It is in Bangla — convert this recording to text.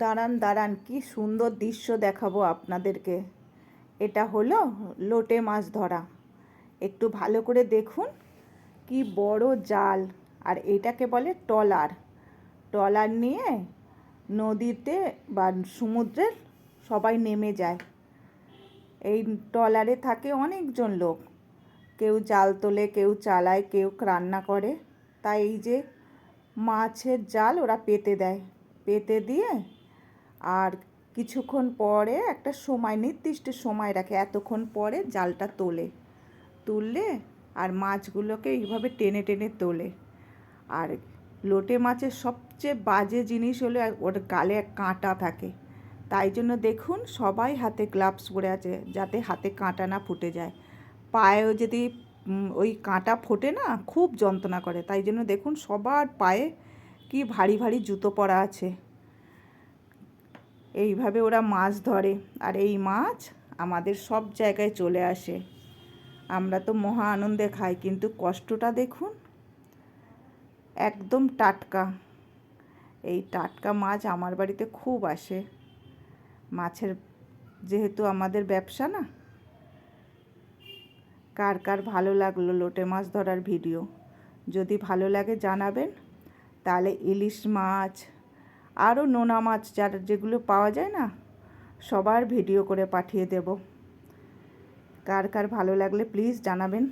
দাঁড়ান দাঁড়ান, কি সুন্দর দৃশ্য দেখাবো আপনাদেরকে। এটা হলো লোটে মাছ ধরা। একটু ভালো করে দেখুন, কি বড় জাল। আর এটাকে বলে ট্রলার। ট্রলার নিয়ে নদীতে বা সমুদ্রে সবাই নেমে যায়। এই ট্রলারে থাকে অনেকজন লোক, কেউ জাল তোলে, কেউ চালায়, কেউ রান্না করে। তাই এই যে মাছের জাল ওরা পেতে দেয়, পেতে দিয়ে আর কিছুক্ষণ পরে একটা সময়, নির্দিষ্ট সময় রাখে, এতক্ষণ পরে জালটা তুললে আর মাছগুলোকে এইভাবে টেনে টেনে তোলে। আর লোটে মাছের সবচেয়ে বাজে জিনিস হলো ওর গালে কাঁটা থাকে। তাই জন্য দেখুন সবাই হাতে গ্লাভস পরে আছে, যাতে হাতে কাঁটা না ফুটে যায়। পায়েও যদি ওই কাঁটা ফোটে না, খুব যন্ত্রণা করে। তাই জন্য দেখুন সবার পায়ে কি ভারী ভারী জুতো পরা আছে। এইভাবে ওরা মাছ ধরে। আর এই মাছ আমাদের সব জায়গায় চলে আসে। আমরা তো মহা আনন্দে খাই, কিন্তু কষ্টটা দেখুন। একদম টাটকা। এই টাটকা মাছ আমার বাড়িতে খুব আসে। মাছের যেহেতু আমাদের ব্যবসা না। কার কার ভালো লাগলো লোটে মাছ ধরার ভিডিও? যদি ভালো লাগে জানাবেন। তাহলে ইলিশ মাছ, আরও নোনা মাছ যেগুলো পাওয়া যায় না, সবার ভিডিও করে পাঠিয়ে দেব। কার কার ভালো লাগলে প্লিজ জানাবেন।